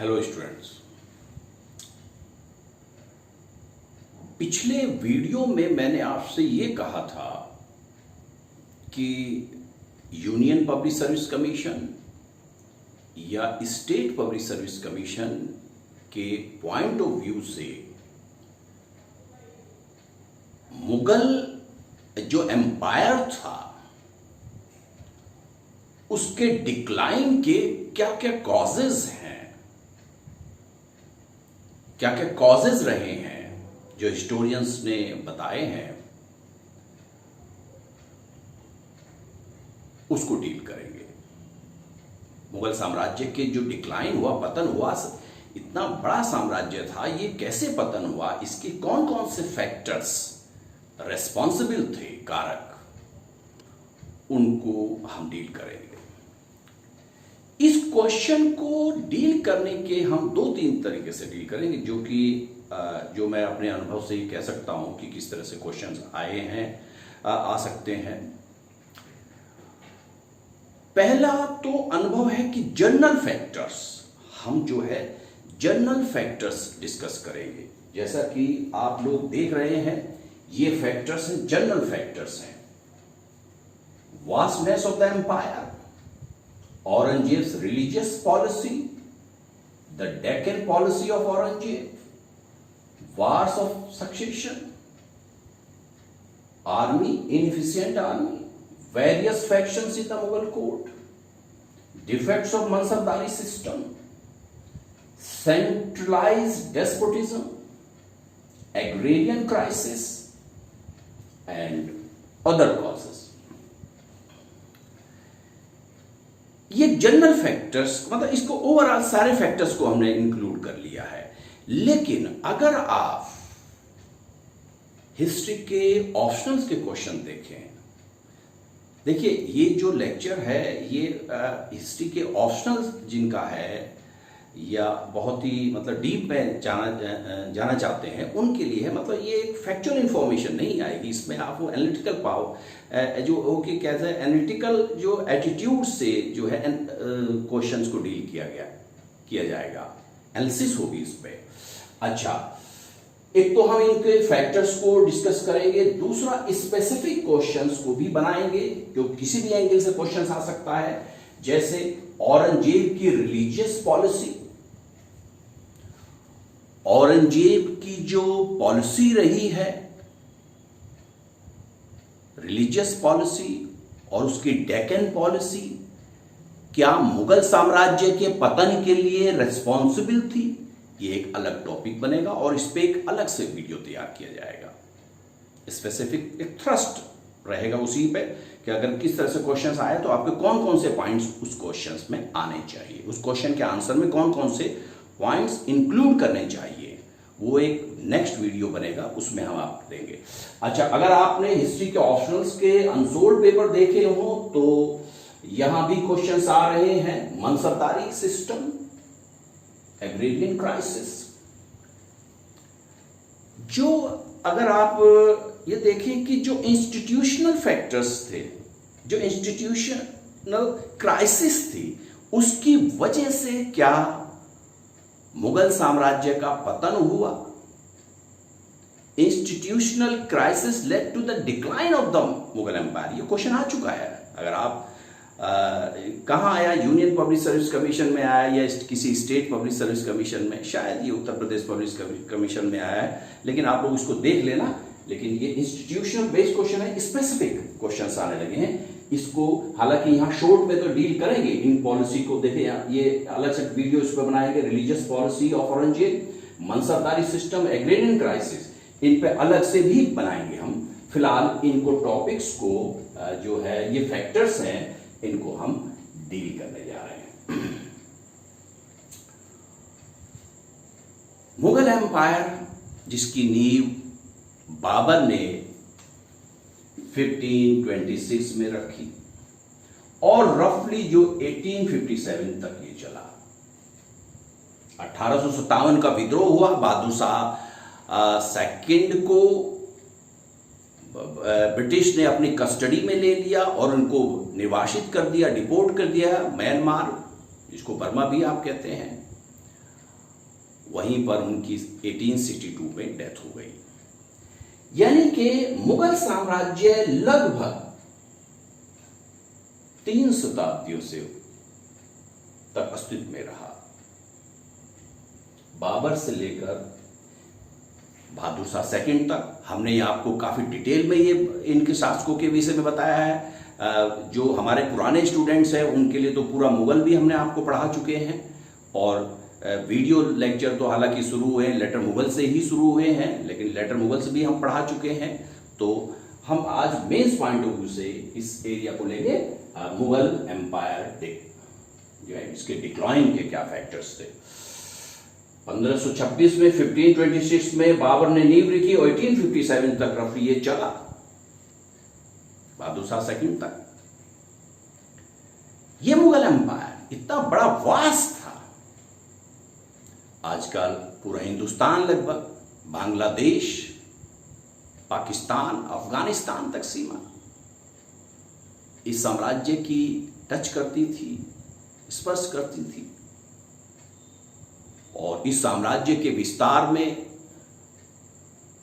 Hello students. पिछले video में मैंने आपसे ये कहा था कि यूनियन पब्लिक सर्विस कमीशन या स्टेट पब्लिक सर्विस कमीशन के पॉइंट ऑफ व्यू से मुगल जो एम्पायर था उसके डिक्लाइन के क्या क्या कॉजेज हैं, क्या क्या कॉजेज रहे हैं जो हिस्टोरियंस ने बताए हैं, उसको डील करेंगे। मुगल साम्राज्य के जो डिक्लाइन हुआ, पतन हुआ, इतना बड़ा साम्राज्य था, ये कैसे पतन हुआ, इसके कौन कौन से फैक्टर्स रेस्पॉन्सिबल थे, कारक, उनको हम डील करेंगे। इस क्वेश्चन को डील करने के हम दो तीन तरीके से डील करेंगे, जो मैं अपने अनुभव से ही कह सकता हूं कि किस तरह से क्वेश्चंस आए हैं, आ सकते हैं। पहला तो अनुभव है कि जनरल फैक्टर्स, हम जो है जनरल फैक्टर्स डिस्कस करेंगे। जैसा कि आप लोग देख रहे हैं, ये फैक्टर्स हैं, जनरल फैक्टर्स हैं। Vastness of the empire, Aurangzeb's religious policy, the Deccan policy of Aurangzeb, wars of succession, army, inefficient army, various factions in the Mughal court, defects of Mansabdari system, centralized despotism, agrarian crisis, and other causes. ये general factors, मतलब इसको overall सारे factors को हमने include कर लिया है। लेकिन अगर आप हिस्ट्री के ऑप्शनल्स के क्वेश्चन देखें, देखिए ये जो लेक्चर है ये हिस्ट्री के ऑप्शनल्स जिनका है या बहुत ही मतलब डीप में जाना चाहते हैं उनके लिए है। मतलब ये एक फैक्चुअल इंफॉर्मेशन नहीं आएगी, इसमें आप वो एनालिटिकल पाओ जो ओके कैसे एनालिटिकल जो एटीट्यूड से जो है क्वेश्चंस को डील किया जाएगा, एनालिसिस होगी इस पे। अच्छा, एक तो हम इनके फैक्टर्स को डिस्कस करेंगे, दूसरा स्पेसिफिक क्वेश्चंस को भी बनाएंगे जो किसी भी एंगल से क्वेश्चंस आ सकता है। जैसे औरंगजेब की रिलीजियस पॉलिसी, औरंगजेब की जो पॉलिसी रही है, रिलीजियस पॉलिसी और उसकी डेक्कन पॉलिसी, क्या मुगल साम्राज्य के पतन के लिए रेस्पॉन्सिबल थी? ये एक अलग टॉपिक बनेगा और इस पे एक अलग से वीडियो तैयार किया जाएगा। स्पेसिफिक एक थ्रस्ट रहेगा उसी पे कि अगर किस तरह से क्वेश्चंस आए तो आपके कौन कौन से पॉइंट्स उस क्वेश्चंस में आने चाहिए, उस क्वेश्चन के आंसर में कौन कौन से पॉइंट्स इंक्लूड करने चाहिए, वो एक नेक्स्ट वीडियो बनेगा, उसमें हम आप देंगे। अच्छा, अगर आपने हिस्ट्री के ऑप्शनल्स के अनसोल्ड पेपर देखे हो तो यहां भी क्वेश्चंस आ रहे हैं। मनसबदारी सिस्टम, एग्रेरियन क्राइसिस, जो अगर आप ये देखें कि जो इंस्टीट्यूशनल फैक्टर्स थे, जो इंस्टीट्यूशनल क्राइसिस थी, उसकी वजह से क्या मुगल साम्राज्य का पतन हुआ? Institutional crisis led to the decline of the Mughal empire, ये क्वेश्चन आ चुका है। अगर आप कहां आया, यूनियन पब्लिक सर्विस कमीशन में आया या किसी स्टेट पब्लिक सर्विस कमीशन में, शायद ये उत्तर प्रदेश पब्लिक कमीशन में आया है, लेकिन आप लोग इसको देख लेना। लेकिन ये इंस्टीट्यूशनल बेस्ड क्वेश्चन है, स्पेसिफिक क्वेश्चंस आने लगे हैं। इसको हालांकि यहाँ शॉर्ट में तो डील करेंगे, इन पॉलिसी को देखें, ये अलग से वीडियो इस पर बनाएंगे। Religious policy of Aurangzeb, mansabdari system, agrarian crisis, इन पे अलग से भी बनाएंगे हम। फिलहाल इनको टॉपिक्स को जो है ये फैक्टर्स हैं, इनको हम डील करने जा रहे हैं। मुगल एम्पायर जिसकी नींव बाबर ने 1526 में रखी और रफली जो 1857 तक ये चला। 1857 का विद्रोह हुआ, बहादुर शाह सेकंड को ब्रिटिश ने अपनी कस्टडी में ले लिया और उनको निर्वासित कर दिया, डिपोर्ट कर दिया म्यांमार, जिसको बर्मा भी आप कहते हैं। वहीं पर उनकी 1862 में डेथ हो गई। यानी कि मुगल साम्राज्य लगभग 3 शताब्दियों से तक अस्तित्व में रहा। बाबर से लेकर बहादुर शाह सेकंड तक हमने आपको काफी डिटेल में ये इनके शासकों के विषय में बताया है। जो हमारे पुराने स्टूडेंट्स हैं उनके लिए तो पूरा मुगल भी हमने आपको पढ़ा चुके हैं, और वीडियो लेक्चर तो हालांकि शुरू हुए लेटर मुगल से ही शुरू हुए हैं, लेकिन लेटर मुगल से भी हम पढ़ा चुके हैं। तो हम आज मेन पॉइंट ऑफ व्यू से इस एरिया को लेंगे, मुगल एम्पायर जो है इसके डिक्लाइन के क्या फैक्टर्स थे। 1526 में 1526 में बाबर ने नींव रखी और 1857 तक रफली ये चला, बहादुर शाह सेकंड तक। ये मुगल एम्पायर इतना बड़ा वास्ट था, आजकल पूरा हिंदुस्तान लगभग, बांग्लादेश, पाकिस्तान, अफगानिस्तान तक सीमा इस साम्राज्य की टच करती थी, स्पर्श करती थी। और इस साम्राज्य के विस्तार में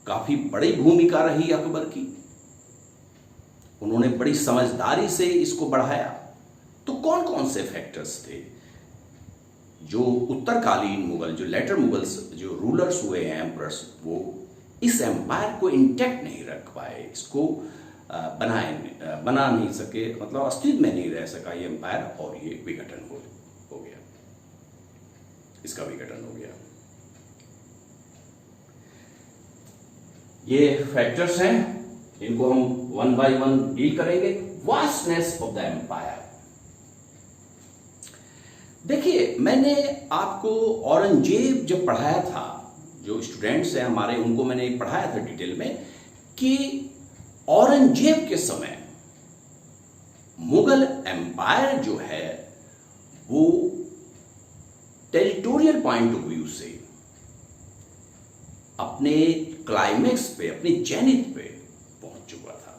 काफी बड़ी भूमिका रही अकबर की। उन्होंने बड़ी समझदारी से इसको बढ़ाया। तो कौन कौन से फैक्टर्स थे जो उत्तरकालीन मुगल, जो लेटर मुगल्स, जो रूलर्स हुए हैं, एम्परर्स, वो इस एम्पायर को इंटैक्ट नहीं रख पाए, इसको बना नहीं सके, मतलब अस्तित्व में नहीं रह सका ये एम्पायर, और ये विघटन हो गया, इसका विघटन हो गया। ये फैक्टर्स हैं, इनको हम वन बाय वन डील करेंगे। Vastness of the empire. देखिए, मैंने आपको औरंगजेब जब पढ़ाया था, जो स्टूडेंट्स हैं हमारे उनको मैंने पढ़ाया था डिटेल में, कि औरंगजेब के समय मुगल एम्पायर जो है वो टेरिटोरियल पॉइंट ऑफ व्यू से अपने क्लाइमेक्स पे, अपने जेनिथ पे पहुंच चुका था।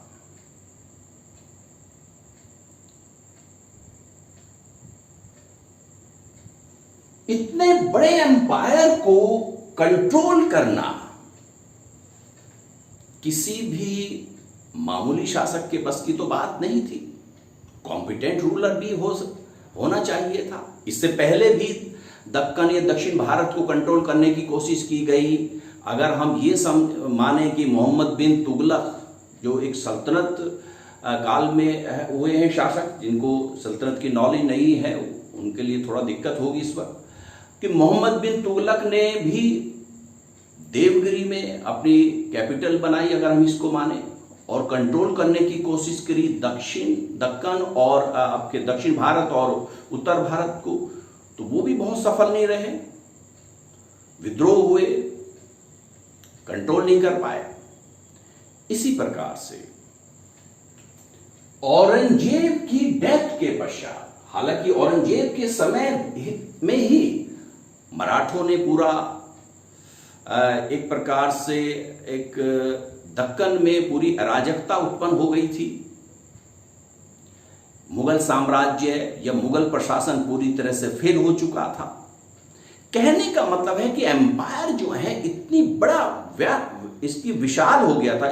इतने बड़े एम्पायर को कंट्रोल करना किसी भी मामूली शासक के बस की तो बात नहीं थी। कॉम्पिटेंट रूलर भी होना चाहिए था। इससे पहले भी दक्कन या दक्षिण भारत को कंट्रोल करने की कोशिश की गई। अगर हम ये माने कि मोहम्मद बिन तुगलक, जो एक सल्तनत काल में हुए हैं शासक, जिनको सल्तनत की नॉलेज नहीं है, उनके लिए थोड़ा दिक्कत होगी इस वक्त, कि मोहम्मद बिन तुगलक ने भी देवगिरी में अपनी कैपिटल बनाई, अगर हम इसको माने, और कंट्रोल करने की कोशिश करी दक्कन और आपके दक्षिण भारत और उत्तर भारत को, तो वो भी बहुत सफल नहीं रहे। विद्रोह हुए, कंट्रोल नहीं कर पाए। इसी प्रकार से औरंगजेब की डेथ के पश्चात, हालांकि औरंगजेब के समय में ही मराठों ने पूरा एक प्रकार से एक दक्कन में पूरी अराजकता उत्पन्न हो गई थी। मुगल साम्राज्य या मुगल प्रशासन पूरी तरह से फेल हो चुका था। कहने का मतलब है कि एम्पायर जो है इतनी बड़ा इसकी विशाल हो गया था,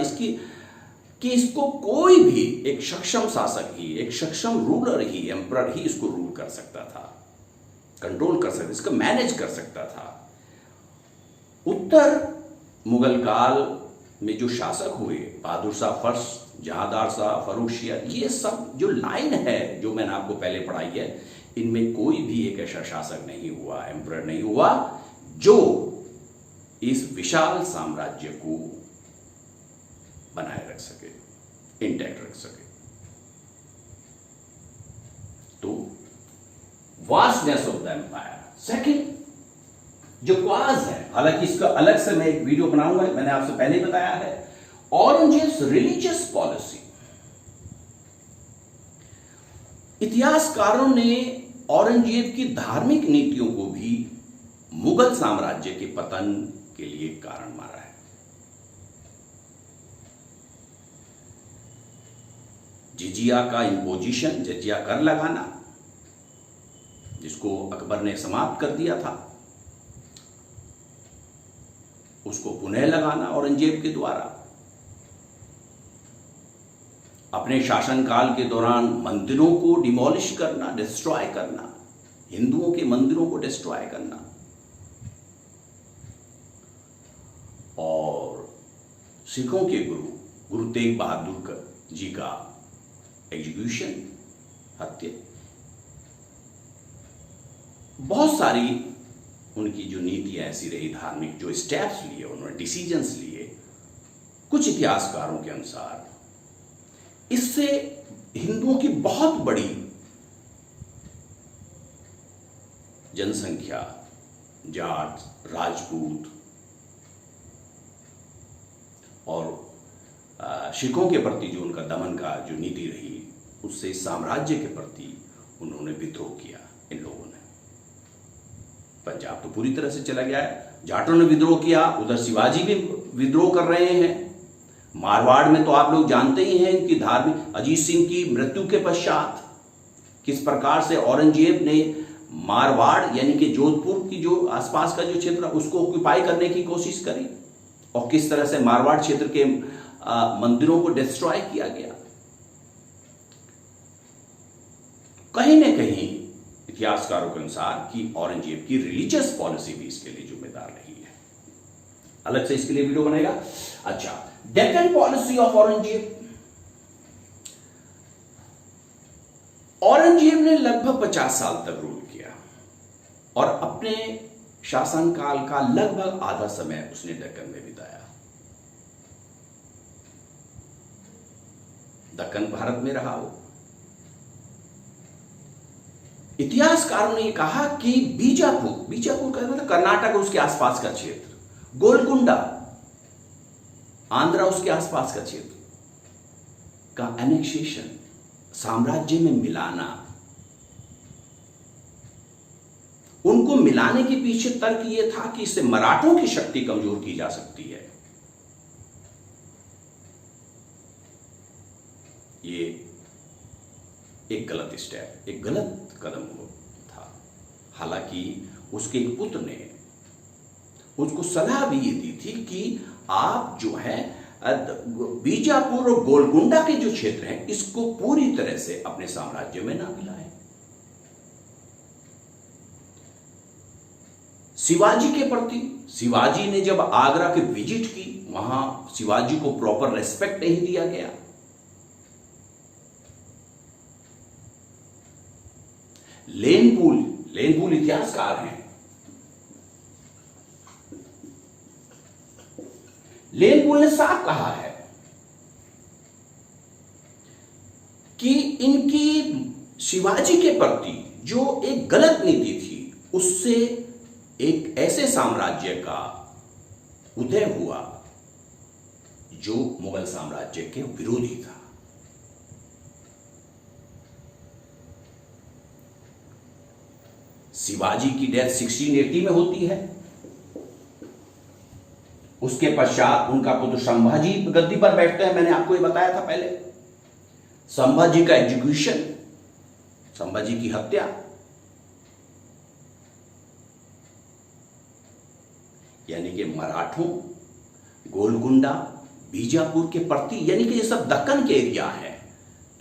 कि इसको कोई भी एक सक्षम शासक ही, एक सक्षम रूलर ही, एम्परर ही इसको रूल कर सकता था, कंट्रोल कर सकता, इसको मैनेज कर सकता था। उत्तर मुगल काल में जो शासक हुए, बहादुर शाह फर्स्ट, जहांदार शाह, फर्रुखशियर, ये सब जो लाइन है जो मैंने आपको पहले पढ़ाई है, इनमें कोई भी एक ऐसा शासक नहीं हुआ, एम्परर नहीं हुआ, जो इस विशाल साम्राज्य को बनाए रख सके, इंटैक्ट रख सके। तो vastness of the empire. Second जो कॉज है, हालांकि इसका अलग से मैं एक वीडियो बनाऊंगा, मैंने आपसे पहले बताया है, औरंगजेब्स रिलीजियस पॉलिसी। इतिहासकारों ने औरंगजेब की धार्मिक नीतियों को भी मुगल साम्राज्य के पतन के लिए कारण माना है। जिजिया का इंपोजिशन, जिजिया कर लगाना, जिसको अकबर ने समाप्त कर दिया था, उसको पुनः लगाना औरंगजेब के द्वारा। अपने शासनकाल के दौरान मंदिरों को डिमोलिश करना, डिस्ट्रॉय करना, हिंदुओं के मंदिरों को डिस्ट्रॉय करना, और सिखों के गुरु तेग बहादुर जी का एग्जीक्यूशन, हत्या। बहुत सारी उनकी जो नीतियां ऐसी रही, धार्मिक जो स्टेप्स लिए उन्होंने, डिसीजंस लिए, कुछ इतिहासकारों के अनुसार इससे हिंदुओं की बहुत बड़ी जनसंख्या, जाट, राजपूत और सिखों के प्रति जो उनका दमन का जो नीति रही, उससे साम्राज्य के प्रति उन्होंने विद्रोह किया। इन लोगों ने पंजाब तो पूरी तरह से चला गया है, जाटों ने विद्रोह किया, उधर शिवाजी भी विद्रोह कर रहे हैं। मारवाड़ में तो आप लोग जानते ही हैं कि धार्मिक अजीत सिंह की मृत्यु के पश्चात किस प्रकार से औरंगजेब ने मारवाड़ यानी कि जोधपुर की जो आसपास का जो क्षेत्र उसको ऑक्यूपाई करने की कोशिश करी, और किस तरह से मारवाड़ क्षेत्र के मंदिरों को डिस्ट्रॉय किया गया। कहीं न कहीं इतिहासकारों के अनुसार कि औरंगजेब की रिलीजियस पॉलिसी भी इसके लिए जिम्मेदार रही है। अलग से इसके लिए वीडियो बनेगा। अच्छा, डेक्कन पॉलिसी ऑफ औरंगजेब। औरंगजेब ने लगभग 50 साल तक रूल किया और अपने शासनकाल का लगभग आधा समय उसने दक्कन में बिताया। दक्कन भारत में रहा हो। इतिहासकारों ने कहा कि बीजापुर का मतलब कर्नाटक उसके आसपास का क्षेत्र, गोलकुंडा आंध्रा उसके आसपास का क्षेत्र का एनेक्सेशन, साम्राज्य में मिलाना, उनको मिलाने के पीछे तर्क यह था कि इससे मराठों की शक्ति कमजोर की जा सकती है। ये एक गलत स्टेप, एक गलत कदम था। हालांकि उसके एक पुत्र ने उसको सलाह भी ये दी थी कि आप जो है बीजापुर और गोलकुंडा के जो क्षेत्र हैं इसको पूरी तरह से अपने साम्राज्य में ना मिलाएं। शिवाजी के प्रति, शिवाजी ने जब आगरा के विजिट की, वहां शिवाजी को प्रॉपर रेस्पेक्ट नहीं दिया गया। लेनपूल इतिहासकार हैं। लेनपूल ने साफ कहा है कि इनकी शिवाजी के प्रति जो एक गलत नीति थी, उससे एक ऐसे साम्राज्य का उदय हुआ जो मुगल साम्राज्य के विरोधी था। शिवाजी की डेथ 1680 में होती है। उसके पश्चात उनका पुत्र संभाजी गद्दी पर बैठते हैं। मैंने आपको ये बताया था पहले। संभाजी का एग्जीक्यूशन, संभाजी की हत्या। यानी कि मराठों, गोलकुंडा, बीजापुर के प्रति, यानी कि ये सब दक्कन के एरिया है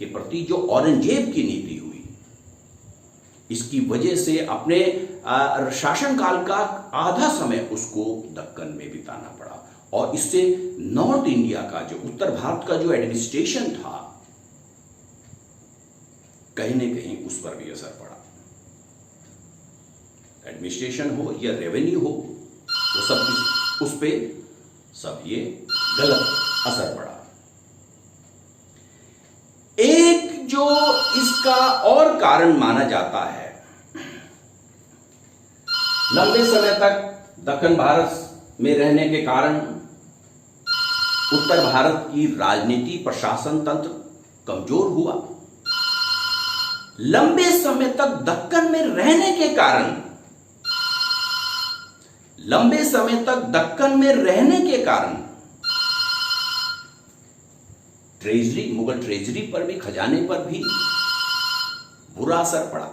के प्रति जो औरंगजेब की नीति हुई, इसकी वजह से अपने शासनकाल का आधा समय उसको दक्कन में बिताना पड़ा, और इससे नॉर्थ इंडिया का जो उत्तर भारत का जो एडमिनिस्ट्रेशन था, कहीं न कहीं उस पर भी असर पड़ा। एडमिनिस्ट्रेशन हो या रेवेन्यू हो, वो सब उस पे सब ये गलत असर पड़ा। एक जो इसका और कारण माना जाता है, लंबे समय तक दक्कन भारत में रहने के कारण उत्तर भारत की राजनीति, प्रशासन तंत्र कमजोर हुआ। लंबे समय तक दक्कन में रहने के कारण, लंबे समय तक दक्कन में रहने के कारण ट्रेजरी, मुगल ट्रेजरी पर भी, खजाने पर भी बुरा असर पड़ा।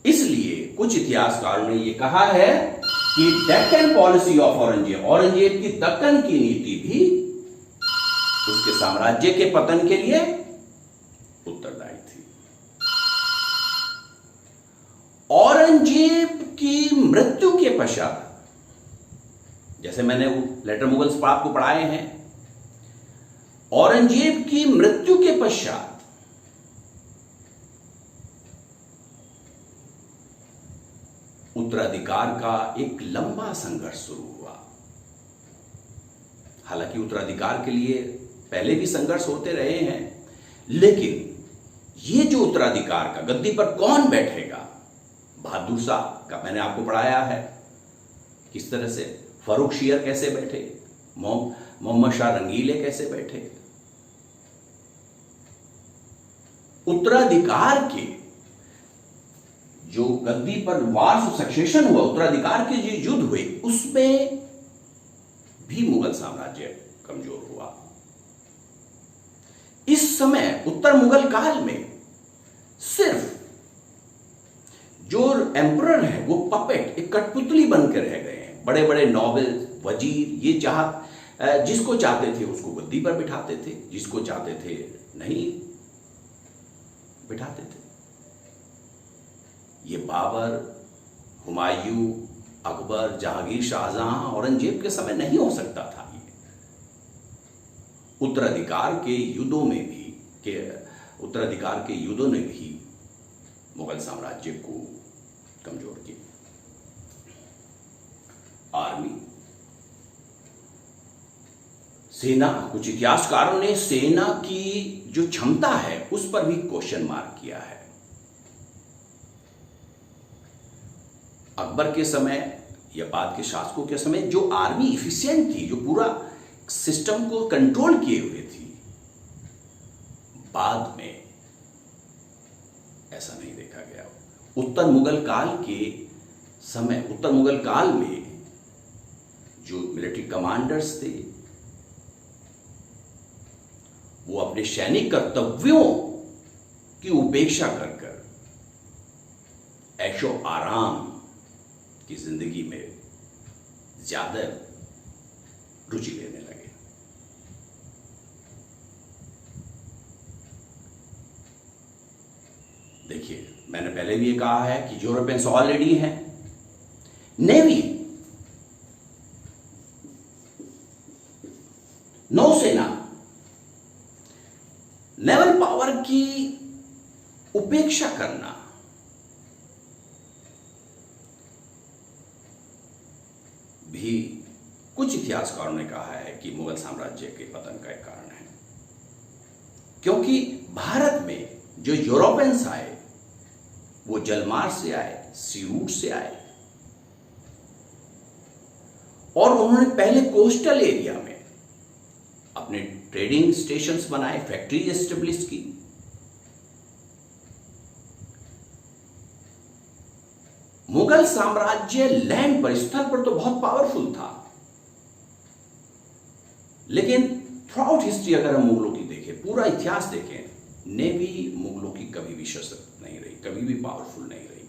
इसलिए कुछ इतिहासकारों ने यह कहा है कि डेक्कन पॉलिसी ऑफ औरंगजेब की दक्कन की नीति भी उसके साम्राज्य के पतन के लिए उत्तरदायी थी। औरंगजेब की मृत्यु के पश्चात, जैसे मैंने लेटर मुगल्स पर आपको पढ़ाए हैं, औरंगजेब की मृत्यु के पश्चात उत्तराधिकार का एक लंबा संघर्ष शुरू हुआ। हालांकि उत्तराधिकार के लिए पहले भी संघर्ष होते रहे हैं, लेकिन ये जो उत्तराधिकार का गद्दी पर कौन बैठेगा, बहादुर शाह का मैंने आपको पढ़ाया है किस तरह से, फर्रुख शेर कैसे बैठे, मोहम्मद शाह रंगीले कैसे बैठे। उत्तराधिकार के जो गद्दी पर वार सक्सेशन हुआ, उत्तराधिकार के जो युद्ध हुए, उसमें भी मुगल साम्राज्य कमजोर हुआ। इस समय उत्तर मुगल काल में सिर्फ जो एम्परर है वो पपेट, एक कठपुतली बनकर रह गए हैं। बड़े बड़े नॉबल, वजीर, ये जिसको चाहते थे उसको गद्दी पर बिठाते थे, जिसको चाहते थे नहीं बिठाते थे। ये बाबर, हुमायूं, अकबर, जहांगीर, शाहजहां, औरंगजेब के समय नहीं हो सकता था। ये उत्तराधिकार के युद्धों ने भी मुगल साम्राज्य को कमजोर किया। आर्मी, सेना, कुछ इतिहासकारों ने सेना की जो क्षमता है उस पर भी क्वेश्चन मार्क किया है। अकबर के समय या बाद के शासकों के समय जो आर्मी इफिशिएंट थी, जो पूरा सिस्टम को कंट्रोल किए हुए थी, बाद में ऐसा नहीं देखा गया। उत्तर मुगल काल में जो मिलिट्री कमांडर्स थे वो अपने सैनिक कर्तव्यों की उपेक्षा कर ऐशो आराम की जिंदगी में ज्यादा रुचि लेने लगे। देखिए, मैंने पहले भी ये कहा है कि यूरोपियंस ऑलरेडी हैं। नेवी, नौसेना, नेवल पावर की उपेक्षा करना भी कुछ इतिहासकारों ने कहा है कि मुगल साम्राज्य के पतन का एक कारण है। क्योंकि भारत में जो यूरोपियंस आए वो जलमार्ग से आए, सी रूट से आए, और उन्होंने पहले कोस्टल एरिया में अपने ट्रेडिंग स्टेशंस बनाए, फैक्ट्री एस्टेब्लिश की। मुगल साम्राज्य लैंड पर, स्थल पर तो बहुत पावरफुल था, लेकिन थ्रू हिस्ट्री अगर हम मुगलों की देखें, पूरा इतिहास देखें, नेवी मुगलों की कभी भी सशक्त नहीं रही, कभी भी पावरफुल नहीं रही।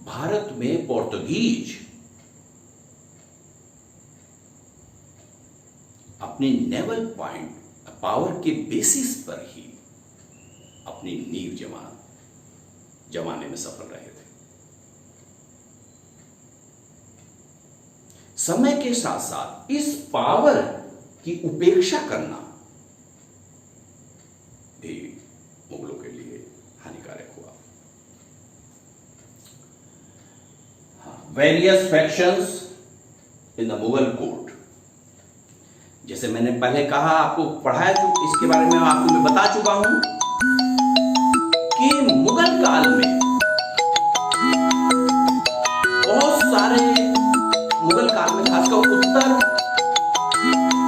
भारत में पोर्तुगीज अपनी नेवल पॉइंट पावर के बेसिस पर ही अपनी नींव जमाने में सफल रहे थे। समय के साथ साथ इस पावर की उपेक्षा करना भी मुगलों के लिए हानिकारक हुआ। Various factions in the Mughal court, जैसे मैंने पहले कहा, आपको पढ़ाया, इसके बारे में आपको मैं बता चुका हूं कि मुगल काल में बहुत सारे, मुगल काल में खासकर उत्तर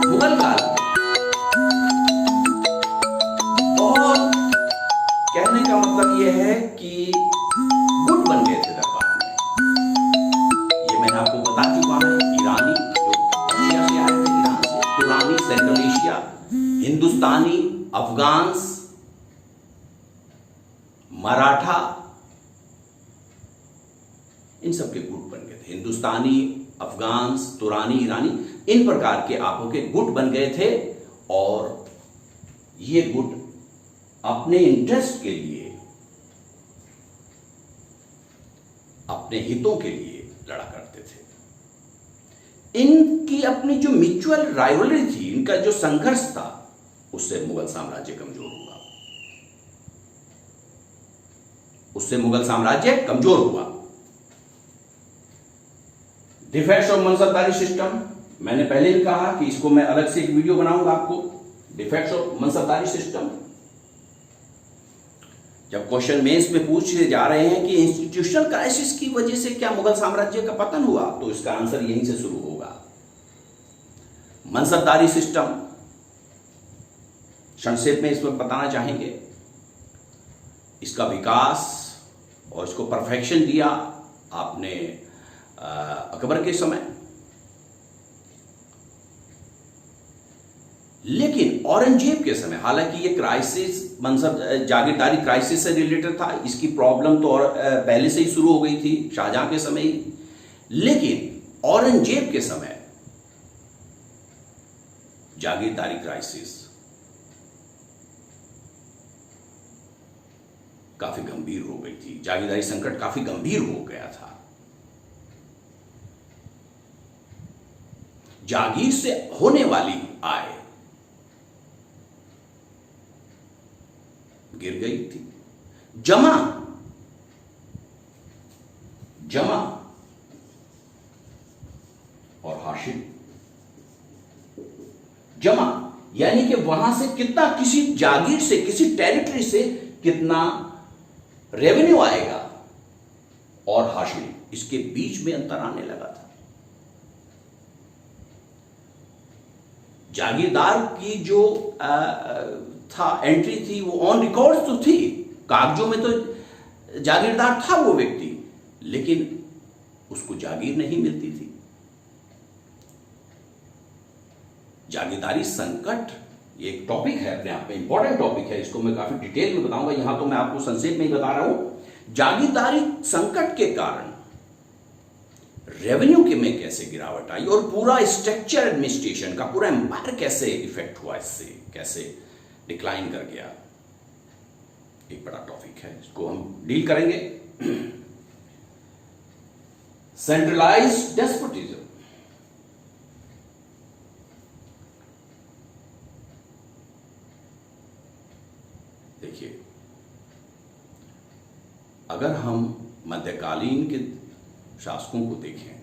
मुगल काल में बहुत, कहने का मतलब यह है कि गुट बन गए थे दरबार में। ये मैंने आपको बता चुका है। ईरानी जो रशिया से आए थे, ईरान से, तुरानी सेंट्रल एशिया, हिंदुस्तानी, अफगान्स, मराठा, इन सब के गुट बन गए थे। हिंदुस्तानी, अफगान, तुरानी, ईरानी, इन प्रकार के आपो के गुट बन गए थे और ये गुट अपने इंटरेस्ट के लिए, अपने हितों के लिए लड़ा करते थे। इनकी अपनी जो म्यूचुअल राइवलरी थी, इनका जो संघर्ष था, उससे मुगल साम्राज्य कमजोर हुआ, उससे मुगल साम्राज्य कमजोर हुआ। डिफेक्ट्स ऑफ मनसबदारी सिस्टम, मैंने पहले भी कहा कि इसको मैं अलग से एक वीडियो बनाऊंगा आपको। डिफेक्ट्स ऑफ मनसबदारी सिस्टम, जब क्वेश्चन मेंस में पूछे जा रहे हैं कि इंस्टीट्यूशनल क्राइसिस की वजह से क्या मुगल साम्राज्य का पतन हुआ, तो इसका आंसर यहीं से शुरू होगा। मनसबदारी सिस्टम संक्षेप में इसमें बताना चाहेंगे, इसका विकास और इसको परफेक्शन दिया आपने अकबर के समय, लेकिन औरंगजेब के समय, हालांकि ये क्राइसिस मनसब जागीरदारी क्राइसिस से रिलेटेड था, इसकी प्रॉब्लम तो और पहले से ही शुरू हो गई थी शाहजहां के समय ही, लेकिन औरंगजेब के समय जागीरदारी क्राइसिस काफी गंभीर हो गई थी, जागीरदारी संकट काफी गंभीर हो गया था। जागीर से होने वाली आय गिर गई थी। जमा और हाशिल, जमा यानी कि वहां से कितना, किसी जागीर से, किसी टेरिटरी से कितना रेवेन्यू आएगा, और हाशिल, इसके बीच में अंतर आने लगा था। जागीरदार की जो था एंट्री थी, वो ऑन रिकॉर्ड तो थी, कागजों में तो जागीरदार था वो व्यक्ति, लेकिन उसको जागीर नहीं मिलती थी। जागीरदारी संकट ये एक टॉपिक है, अपने आप में इंपॉर्टेंट टॉपिक है, इसको मैं काफी डिटेल में बताऊंगा, यहां तो मैं आपको संक्षेप में ही बता रहा हूं। जागीरदारी संकट के कारण रेवेन्यू के में कैसे गिरावट आई और पूरा स्ट्रक्चर एडमिनिस्ट्रेशन का पूरा एम्पायर कैसे इफेक्ट हुआ, इससे कैसे डिक्लाइन कर गया, एक बड़ा टॉपिक है, इसको हम डील करेंगे। सेंट्रलाइज्ड डेस्पोटिज्म, देखिए, अगर हम मध्यकालीन के शासकों को देखें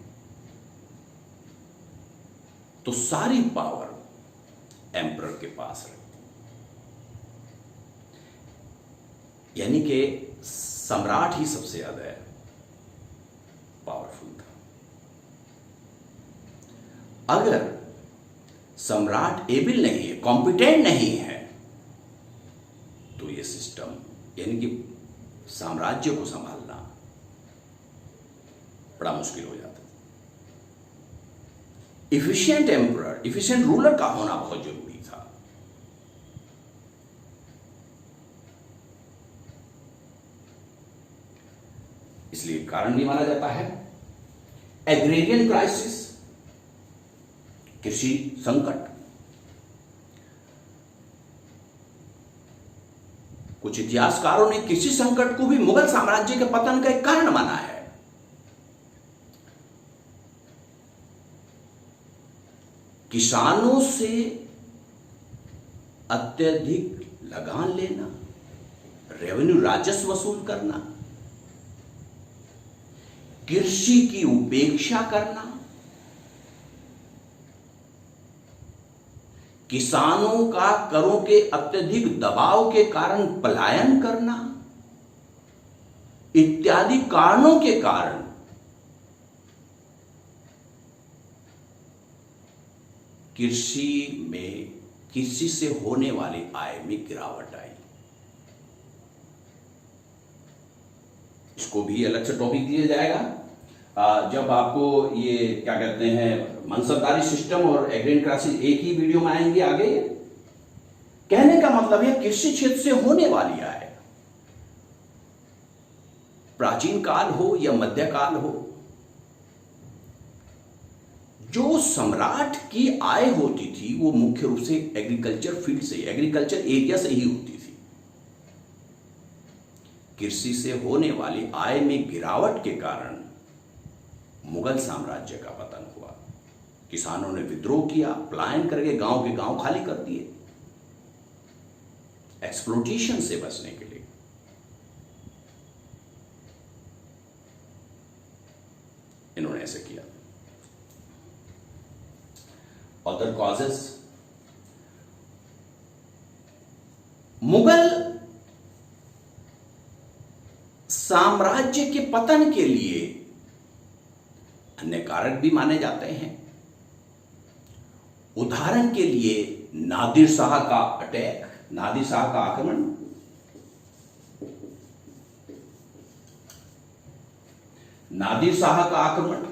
तो सारी पावर एम्परर के पास रहती, यानी कि सम्राट ही सबसे ज्यादा पावरफुल था। अगर सम्राट एबल नहीं है, कॉम्पिटेंट नहीं है, तो यह सिस्टम, यानी कि साम्राज्य को संभालना बड़ा मुश्किल हो जाता है। इफिशिएंट एम्परर, इफिशिएंट रूलर का होना बहुत जरूरी था। इसलिए कारण भी माना जाता है एग्रेरियन क्राइसिस, कृषि संकट। कुछ इतिहासकारों ने कृषि संकट को भी मुगल साम्राज्य के पतन का एक कारण माना है। किसानों से अत्यधिक लगान लेना, रेवेन्यू राजस्व वसूल करना, कृषि की उपेक्षा करना, किसानों का करों के अत्यधिक दबाव के कारण पलायन करना, इत्यादि कारणों के कारण कृषि से होने वाली आय में गिरावट आई। इसको भी अलग से टॉपिक दिया जाएगा जब आपको ये क्या कहते हैं मनसबदारी सिस्टम और एग्रेरियन क्राइसिस एक ही वीडियो में आएंगे आगे। कहने का मतलब है कृषि क्षेत्र से होने वाली आय प्राचीन काल हो या मध्यकाल हो, जो सम्राट की आय होती थी वो मुख्य रूप से एग्रीकल्चर फील्ड से, एग्रीकल्चर एरिया से ही होती थी। कृषि से होने वाली आय में गिरावट के कारण मुगल साम्राज्य का पतन हुआ। किसानों ने विद्रोह किया, पलायन करके गांव के गांव खाली कर दिए एक्सप्लोटेशन से बचने के लिए। इन्होंने ऐसे किया। अदर कॉजेस, मुगल साम्राज्य के पतन के लिए अन्य कारक भी माने जाते हैं। उदाहरण के लिए नादिर शाह का अटैक, नादिर शाह का आक्रमण, नादिर शाह का आक्रमण,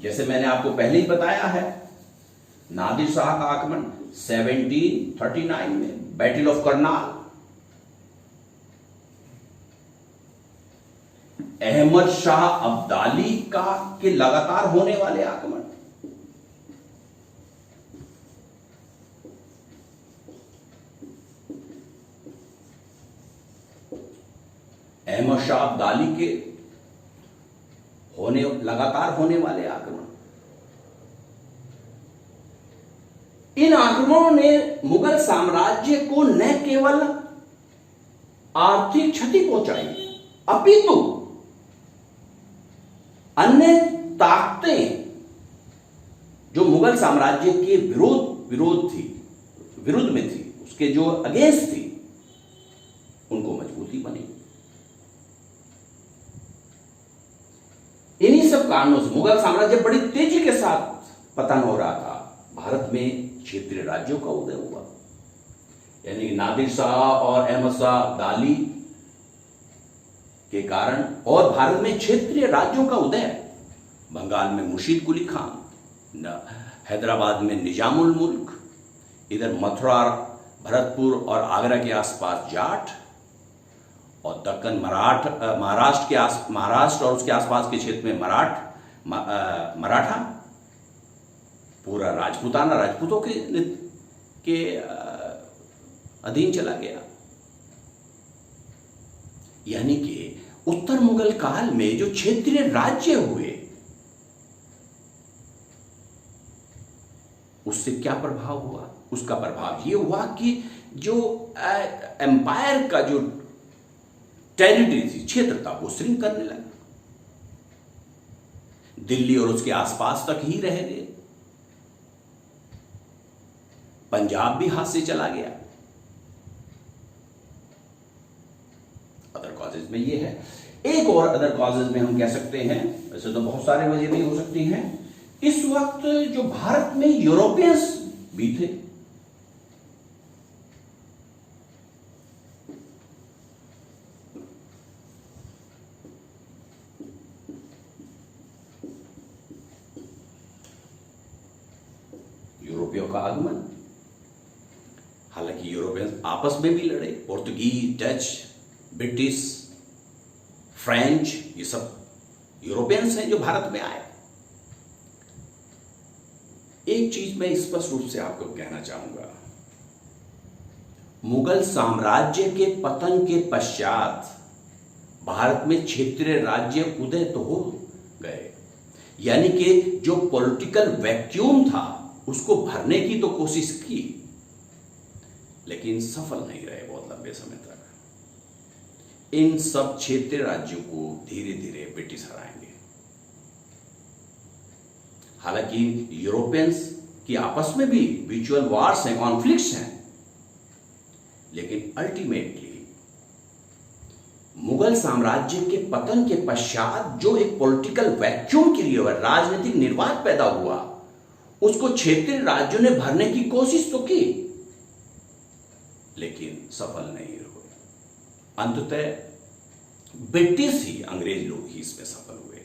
जैसे मैंने आपको पहले ही बताया है, नादिर शाह का आक्रमण 1739 में बैटल ऑफ करनाल, अहमद शाह अब्दाली का के लगातार होने वाले आक्रमण, अहमद शाह अब्दाली के लगातार होने वाले आक्रमण। इन आक्रमणों ने मुगल साम्राज्य को न केवल आर्थिक क्षति पहुंचाई, अपितु अन्य ताकतें जो मुगल साम्राज्य के विरुद्ध में थी, उसके जो अगेंस्ट थी, उनको मजबूती बनी। इन्हीं सब कारणों से मुगल साम्राज्य बड़ी तेजी के साथ पतन हो रहा था। भारत में क्षेत्रीय राज्यों का उदय हुआ, यानी कि नादिर शाह और अहमद शाह अब्दाली के कारण, और भारत में क्षेत्रीय राज्यों का उदय। बंगाल में मुर्शीद कुली खान, हैदराबाद में निजामुल मुल्क, इधर मथुरा, भरतपुर और आगरा के आसपास जाट, और दक्कन महाराष्ट्र और उसके आसपास के क्षेत्र में मराठा, पूरा राजपूताना राजपूतों के अधीन चला गया। यानी कि उत्तर मुगल काल में जो क्षेत्रीय राज्य हुए, उससे क्या प्रभाव हुआ? उसका प्रभाव यह हुआ कि जो एम्पायर का जो टेरिटरी थी, क्षेत्र था, वो श्रिंक करने लगा, दिल्ली और उसके आसपास तक ही रह गए, पंजाब भी हाथ से चला गया। अदर कॉजेज में ये है। एक और अदर कॉजेज में हम कह सकते हैं, वैसे तो बहुत सारे वजह भी हो सकती हैं, इस वक्त जो भारत में यूरोपियंस भी थे, यूरोपियों का आगमन। हालांकि यूरोपियंस आपस में भी लड़े, पोर्तुगीज, डच, ब्रिटिश, फ्रेंच, ये सब यूरोपियंस हैं जो भारत में आए। एक चीज मैं स्पष्ट रूप से आपको कहना चाहूंगा, मुगल साम्राज्य के पतन के पश्चात भारत में क्षेत्रीय राज्य उदय तो हो गए, यानी कि जो पॉलिटिकल वैक्यूम था उसको भरने की तो कोशिश की, लेकिन सफल नहीं रहे बहुत लंबे समय तक। इन सब क्षेत्रीय राज्यों को धीरे धीरे ब्रिटिश हराएंगे। हालांकि यूरोपियंस की आपस में भी म्यूचुअल वॉर्स हैं, कॉन्फ्लिक्ट्स हैं, लेकिन अल्टीमेटली मुगल साम्राज्य के पतन के पश्चात जो एक पॉलिटिकल वैक्यूम क्रिएट हुआ, राजनीतिक निर्वात पैदा हुआ, उसको क्षेत्रीय राज्यों ने भरने की कोशिश तो की, लेकिन सफल नहीं हुए। अंततः ब्रिटिश ही, अंग्रेज लोग ही इसमें सफल हुए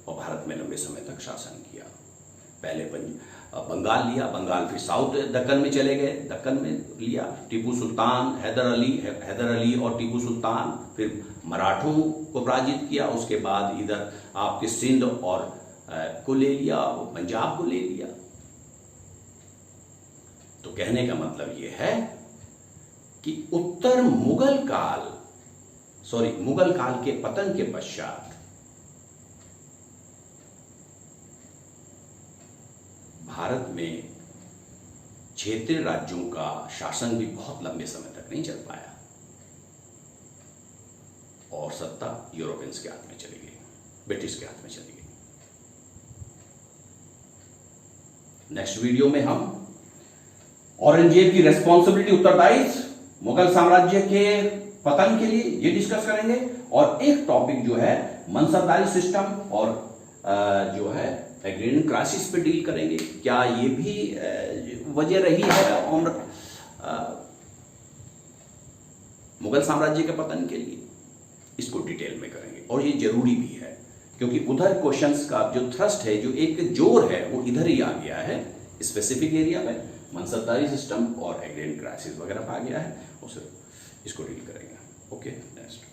और भारत में लंबे समय तक शासन किया। पहले बंगाल लिया, बंगाल फिर साउथ दक्कन में चले गए, दक्कन में लिया टीपू सुल्तान, हैदर अली और टीपू सुल्तान, फिर मराठों को पराजित किया, उसके बाद इधर आपके सिंध और को ले लिया, पंजाब को ले लिया। तो कहने का मतलब यह है कि उत्तर मुगल काल के पतन के पश्चात भारत में क्षेत्रीय राज्यों का शासन भी बहुत लंबे समय तक नहीं चल पाया और सत्ता यूरोपियंस के हाथ में चली गई, ब्रिटिश के हाथ में चली गई। नेक्स्ट वीडियो में हम औरंगजेब की रेस्पॉन्सिबिलिटी, उत्तरदायित्व मुगल साम्राज्य के पतन के लिए ये डिस्कस करेंगे, और एक टॉपिक जो है मनसबदारी सिस्टम और जो है एग्रेरियन क्राइसिस पे डील करेंगे। क्या ये भी वजह रही है और मुगल साम्राज्य के पतन के लिए, इसको डिटेल में करेंगे और ये जरूरी भी है क्योंकि उधर क्वेश्चंस का जो थ्रस्ट है, जो एक जोर है, वो इधर ही आ गया है, स्पेसिफिक एरिया में मनसबदारी सिस्टम और एग्रेरियन क्राइसिस वगैरह आ गया है, उसे इसको डील करेंगे। Okay, next.